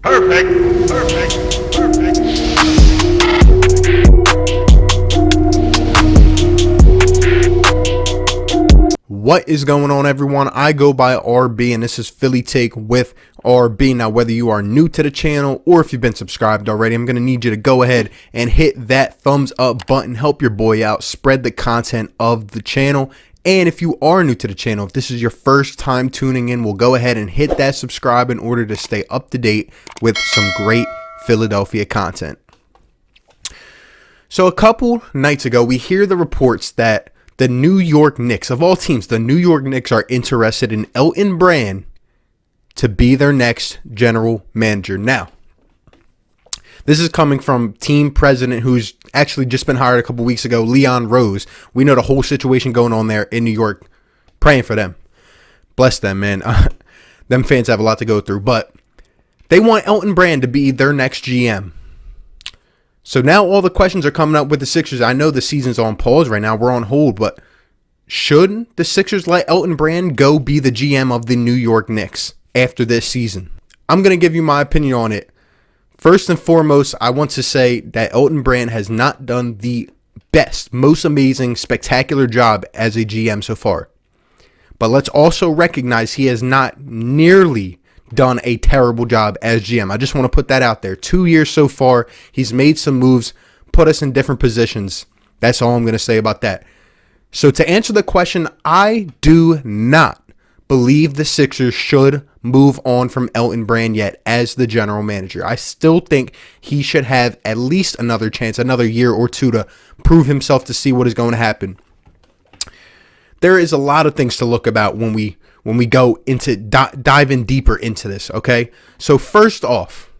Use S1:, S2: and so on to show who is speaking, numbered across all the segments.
S1: Perfect. Perfect. Perfect.
S2: What is going on, everyone? I go by RB, and this is Philly Take with RB. Now, whether you are new to the channel or if you've been subscribed already, I'm going to need you to go ahead and hit that thumbs up button. Help your boy out. Spread the content of the channel. And if you are new to the channel, if this is your first time tuning in, we'll go ahead and hit that subscribe in order to stay up to date with some great Philadelphia content. So a couple nights ago, we hear the reports that the New York Knicks, of all teams, the New York Knicks are interested in Elton Brand to be their next general manager. Now, this is coming from team president who's actually just been hired a couple weeks ago, Leon Rose. We know the whole situation going on there in New York. Praying for them. Bless them, man. Them fans have a lot to go through. But they want Elton Brand to be their next GM. So now all the questions are coming up with the Sixers. I know the season's on pause right now. We're on hold. But should the Sixers let Elton Brand go be the GM of the New York Knicks after this season? I'm going to give you my opinion on it. First and foremost, I want to say that Elton Brand has not done the best, most amazing, spectacular job as a GM so far. But let's also recognize he has not nearly done a terrible job as GM. I just want to put that out there. 2 years so far, he's made some moves, put us in different positions. That's all I'm going to say about that. So to answer the question, I do not believe the Sixers should move on from Elton Brand yet as the general manager. I still think he should have at least another chance, another year or two to prove himself to see what is going to happen. There is a lot of things to look about when we go into dive in deeper into this, okay? So first off,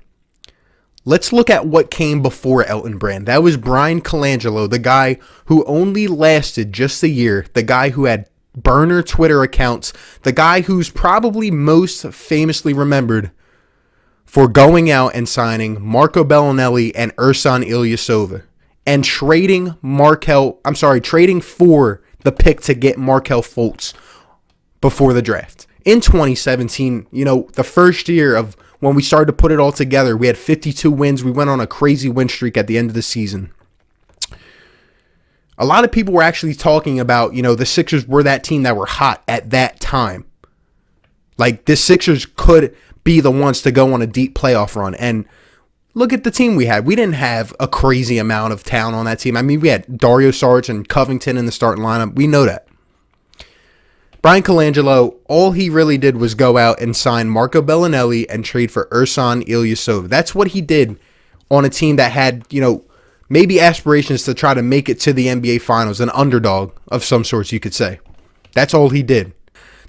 S2: let's look at what came before Elton Brand. That was Bryan Colangelo, the guy who only lasted just a year, the guy who had burner Twitter accounts, the guy who's probably most famously remembered for going out and signing Marco Bellinelli and Ersan Ilyasova and trading for the pick to get Markelle Fultz before the draft. In 2017, the first year of when we started to put it all together, we had 52 wins. We went on a crazy win streak at the end of the season. A lot of people were actually talking about, the Sixers were that team that were hot at that time. Like, the Sixers could be the ones to go on a deep playoff run. And look at the team we had. We didn't have a crazy amount of talent on that team. I mean, we had Dario Saric and Covington in the starting lineup. We know that. Bryan Colangelo, all he really did was go out and sign Marco Bellinelli and trade for Ersan Ilyasova. That's what he did on a team that had, maybe aspirations to try to make it to the NBA Finals, an underdog of some sorts, you could say. That's all he did.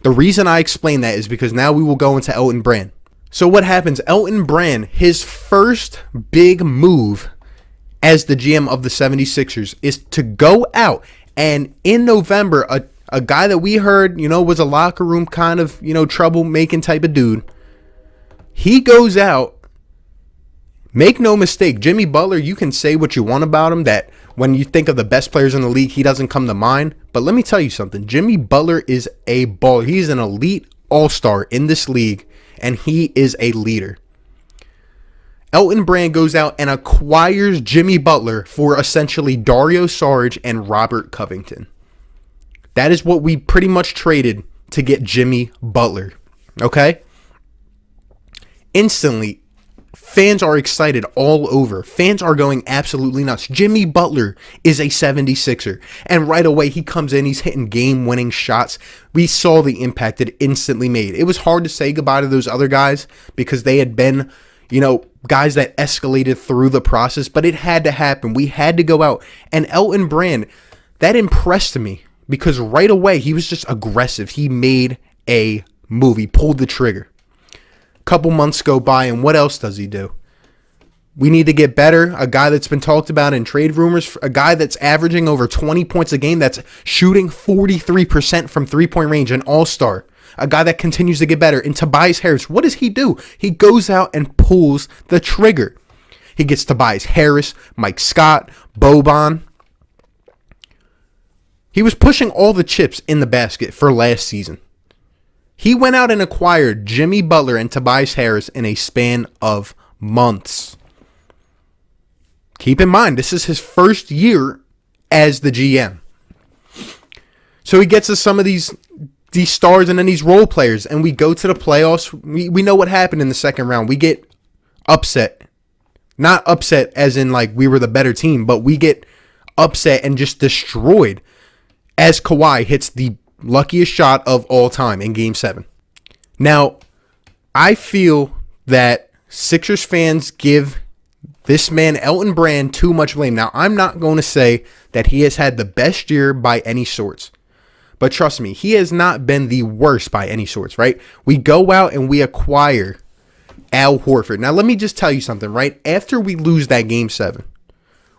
S2: The reason I explain that is because now we will go into Elton Brand. So what happens? Elton Brand, his first big move as the GM of the 76ers is to go out and in November, a guy that we heard, was a locker room kind of, troublemaking type of dude. He goes out. Make no mistake, Jimmy Butler, you can say what you want about him, that when you think of the best players in the league, he doesn't come to mind. But let me tell you something. Jimmy Butler is a baller. He's an elite all-star in this league, and he is a leader. Elton Brand goes out and acquires Jimmy Butler for essentially Dario Saric and Robert Covington. That is what we pretty much traded to get Jimmy Butler. Okay? Instantly, fans are excited all over. Fans are going absolutely nuts. Jimmy Butler is a 76er. And right away, he comes in. He's hitting game-winning shots. We saw the impact it instantly made. It was hard to say goodbye to those other guys because they had been, guys that escalated through the process. But it had to happen. We had to go out. And Elton Brand, that impressed me because right away, he was just aggressive. He made a move. He pulled the trigger. Couple months go by, and what else does he do? We need to get better. A guy that's been talked about in trade rumors, a guy that's averaging over 20 points a game, that's shooting 43% from three-point range, an all-star. A guy that continues to get better. And Tobias Harris, what does he do? He goes out and pulls the trigger. He gets Tobias Harris, Mike Scott, Boban. He was pushing all the chips in the basket for last season. He went out and acquired Jimmy Butler and Tobias Harris in a span of months. Keep in mind, this is his first year as the GM. So he gets us some of these stars and then these role players, and we go to the playoffs. We know what happened in the second round. We get upset. Not upset as in like we were the better team, but we get upset and just destroyed as Kawhi hits the luckiest shot of all time in Game 7. Now, I feel that Sixers fans give this man, Elton Brand, too much blame. Now, I'm not going to say that he has had the best year by any sorts. But trust me, he has not been the worst by any sorts, right? We go out and we acquire Al Horford. Now, let me just tell you something, right? After we lose that Game 7,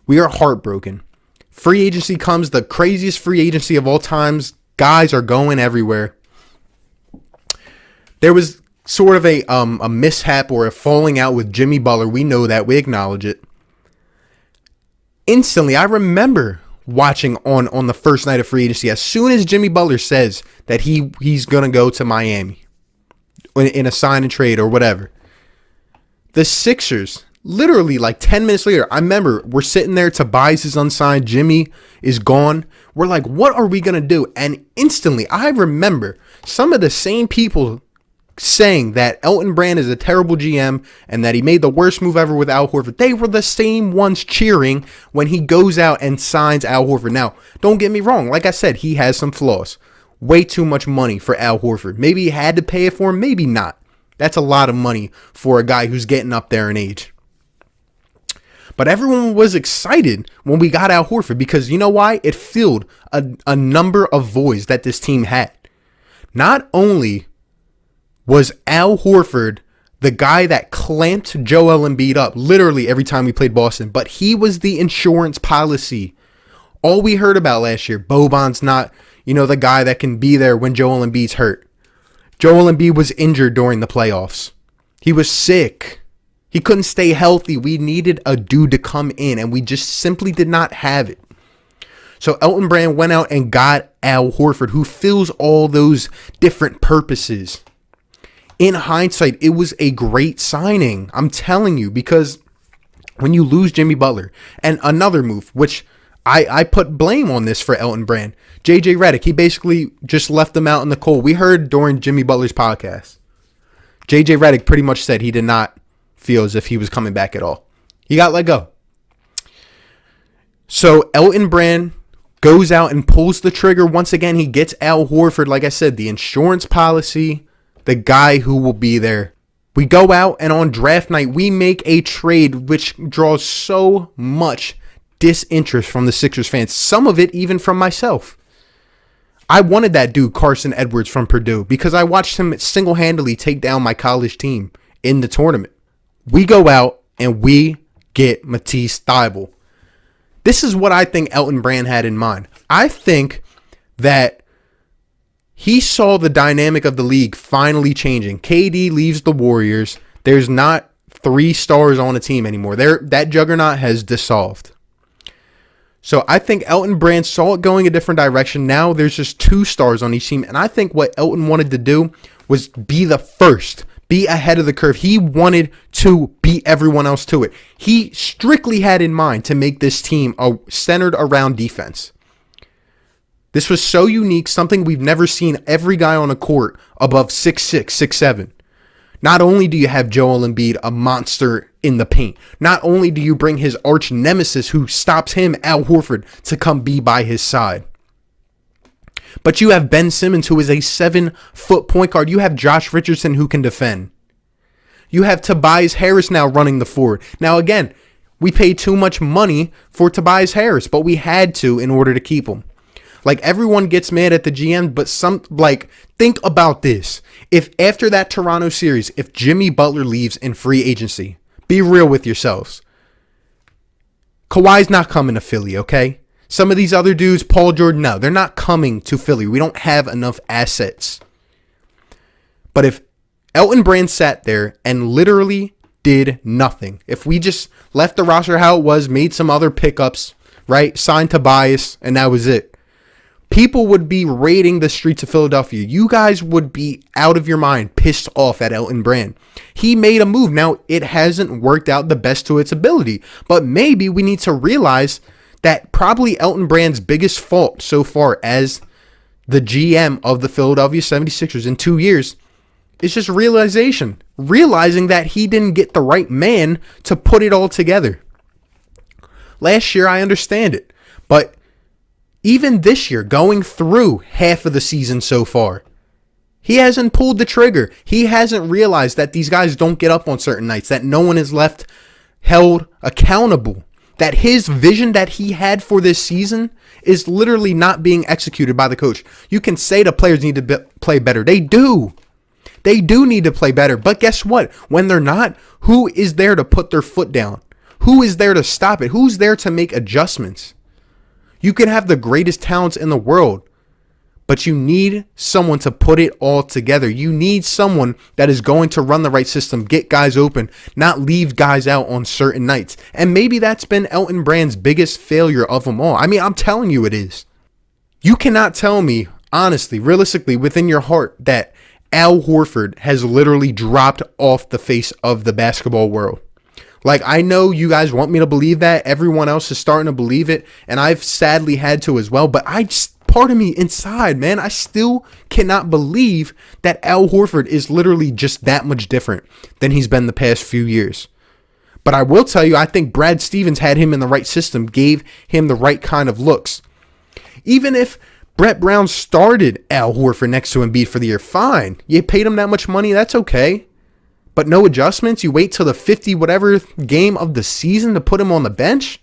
S2: we are heartbroken. Free agency comes, the craziest free agency of all times. Guys are going everywhere. There was sort of a mishap or a falling out with Jimmy Butler. We know that. We acknowledge it. Instantly, I remember watching on the first night of free agency, as soon as Jimmy Butler says that he's going to go to Miami in a sign and trade or whatever, the Sixers, literally like 10 minutes later, I remember we're sitting there, Tobias is unsigned, Jimmy is gone. We're like, what are we going to do? And instantly, I remember some of the same people saying that Elton Brand is a terrible GM and that he made the worst move ever with Al Horford. They were the same ones cheering when he goes out and signs Al Horford. Now, don't get me wrong. Like I said, he has some flaws. Way too much money for Al Horford. Maybe he had to pay it for him, maybe not. That's a lot of money for a guy who's getting up there in age. But everyone was excited when we got Al Horford because you know why? It filled a number of voids that this team had. Not only was Al Horford the guy that clamped Joel Embiid up literally every time we played Boston, but he was the insurance policy. All we heard about last year, Boban's not, the guy that can be there when Joel Embiid's hurt. Joel Embiid was injured during the playoffs. He was sick. He couldn't stay healthy. We needed a dude to come in, and we just simply did not have it. So Elton Brand went out and got Al Horford, who fills all those different purposes. In hindsight, it was a great signing. I'm telling you, because when you lose Jimmy Butler, and another move, which I put blame on this for Elton Brand, JJ Redick, he basically just left him out in the cold. We heard during Jimmy Butler's podcast, JJ Redick pretty much said he did not feel as if he was coming back at all. He got let go. So Elton Brand goes out and pulls the trigger. Once again, he gets Al Horford, like I said, the insurance policy, the guy who will be there. We go out and on draft night, we make a trade which draws so much disinterest from the Sixers fans. Some of it even from myself. I wanted that dude, Carson Edwards from Purdue, because I watched him single-handedly take down my college team in the tournament. We go out and we get Matisse Thybulle. This is what I think Elton Brand had in mind. I think that he saw the dynamic of the league finally changing. KD leaves the Warriors. There's not 3 stars on a team anymore. That juggernaut has dissolved. So I think Elton Brand saw it going a different direction. Now there's just 2 stars on each team. And I think what Elton wanted to do was be the first, be ahead of the curve. He wanted to beat everyone else to it. He strictly had in mind to make this team centered around defense. This was so unique, something we've never seen every guy on a court above 6'6", 6'7". Not only do you have Joel Embiid, a monster in the paint, not only do you bring his arch nemesis who stops him, Al Horford, to come be by his side, but you have Ben Simmons, who is a 7-foot point guard. You have Josh Richardson, who can defend. You have Tobias Harris now running the forward. Now, again, we paid too much money for Tobias Harris, but we had to in order to keep him. Like, everyone gets mad at the GM, but think about this. If after that Toronto series, if Jimmy Butler leaves in free agency, be real with yourselves. Kawhi's not coming to Philly, okay? Some of these other dudes, Paul George, no, they're not coming to Philly. We don't have enough assets. But if Elton Brand sat there and literally did nothing, if we just left the roster how it was, made some other pickups, right? Signed Tobias, and that was it. People would be raiding the streets of Philadelphia. You guys would be out of your mind, pissed off at Elton Brand. He made a move. Now, it hasn't worked out the best to its ability, but maybe we need to realize that probably Elton Brand's biggest fault so far as the GM of the Philadelphia 76ers in 2 years is just realizing that he didn't get the right man to put it all together. Last year, I understand it, but even this year, going through half of the season so far, he hasn't pulled the trigger. He hasn't realized that these guys don't get up on certain nights, that no one is left held accountable, that his vision that he had for this season is literally not being executed by the coach. You can say the players need to play better. They do. They do need to play better. But guess what? When they're not, who is there to put their foot down? Who is there to stop it? Who's there to make adjustments? You can have the greatest talents in the world, but you need someone to put it all together. You need someone that is going to run the right system, get guys open, not leave guys out on certain nights. And maybe that's been Elton Brand's biggest failure of them all. I mean, I'm telling you it is. You cannot tell me, honestly, realistically, within your heart, that Al Horford has literally dropped off the face of the basketball world. Like, I know you guys want me to believe that. Everyone else is starting to believe it, and I've sadly had to as well. But part of me inside, man, I still cannot believe that Al Horford is literally just that much different than he's been the past few years. But I will tell you, I think Brad Stevens had him in the right system, gave him the right kind of looks. Even if Brett Brown started Al Horford next to Embiid for the year, fine. You paid him that much money, that's okay. But no adjustments? You wait till the 50 whatever game of the season to put him on the bench?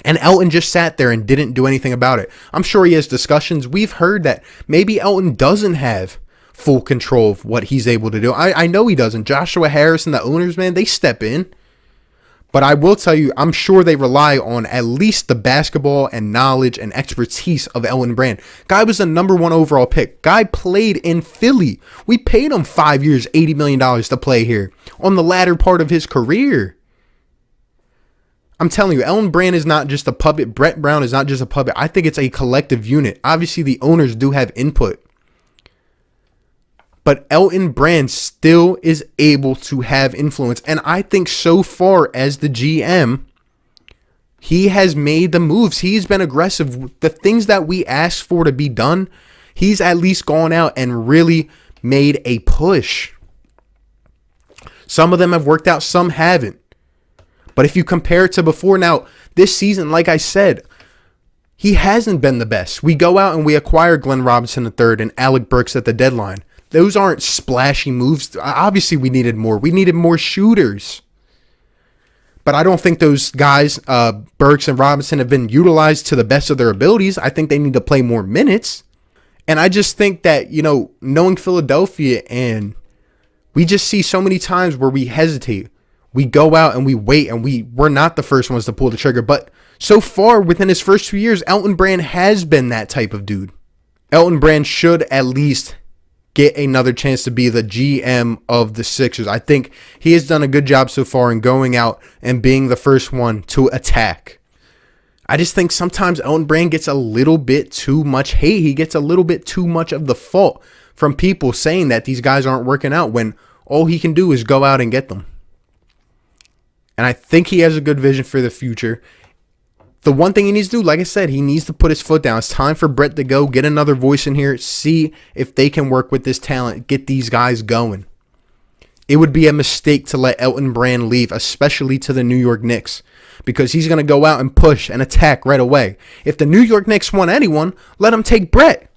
S2: And Elton just sat there and didn't do anything about it. I'm sure he has discussions. We've heard that maybe Elton doesn't have full control of what he's able to do. I know he doesn't. Joshua Harris and the owners, man, they step in. But I will tell you, I'm sure they rely on at least the basketball and knowledge and expertise of Elton Brand. Guy was the number 1 overall pick. Guy played in Philly. We paid him 5 years, $80 million to play here on the latter part of his career. I'm telling you, Elton Brand is not just a puppet. Brett Brown is not just a puppet. I think it's a collective unit. Obviously, the owners do have input. But Elton Brand still is able to have influence. And I think so far as the GM, he has made the moves. He's been aggressive. The things that we asked for to be done, he's at least gone out and really made a push. Some of them have worked out, some haven't. But if you compare it to before, now, this season, like I said, he hasn't been the best. We go out and we acquire Glenn Robinson III and Alec Burks at the deadline. Those aren't splashy moves. Obviously, we needed more. We needed more shooters. But I don't think those guys, Burks and Robinson, have been utilized to the best of their abilities. I think they need to play more minutes. And I just think that, knowing Philadelphia, and we just see so many times where we hesitate. We go out and we wait, and we're not the first ones to pull the trigger. But so far, within his first 2 years, Elton Brand has been that type of dude. Elton Brand should at least get another chance to be the GM of the Sixers. I think he has done a good job so far in going out and being the first one to attack. I just think sometimes Elton Brand gets a little bit too much hate. He gets a little bit too much of the fault from people saying that these guys aren't working out when all he can do is go out and get them. And I think he has a good vision for the future. The one thing he needs to do, like I said, he needs to put his foot down. It's time for Brett to go, get another voice in here, see if they can work with this talent, get these guys going. It would be a mistake to let Elton Brand leave, especially to the New York Knicks, because he's going to go out and push and attack right away. If the New York Knicks want anyone, let them take Brett.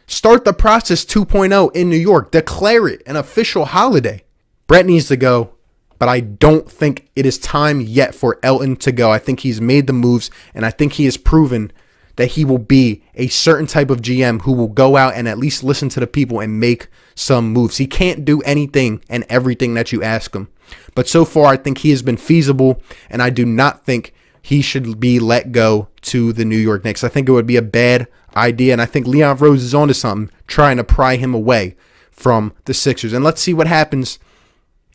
S2: Start the process 2.0 in New York. Declare it an official holiday. Brett needs to go. But I don't think it is time yet for Elton to go. I think he's made the moves, and I think he has proven that he will be a certain type of GM who will go out and at least listen to the people and make some moves. He can't do anything and everything that you ask him. But so far, I think he has been feasible, and I do not think he should be let go to the New York Knicks. I think it would be a bad idea, and I think Leon Rose is onto something, trying to pry him away from the Sixers. And let's see what happens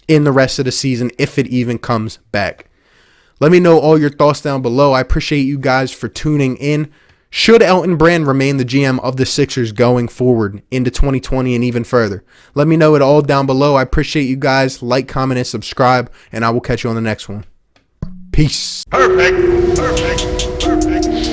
S2: in the rest of the season, if it even comes back. Let me know all your thoughts down below. I appreciate you guys for tuning in. Should Elton Brand remain the GM of the Sixers going forward into 2020 and even further? Let me know it all down below. I appreciate you guys. Like, comment, and subscribe, and I will catch you on the next one. Peace.
S1: Perfect. Perfect. Perfect.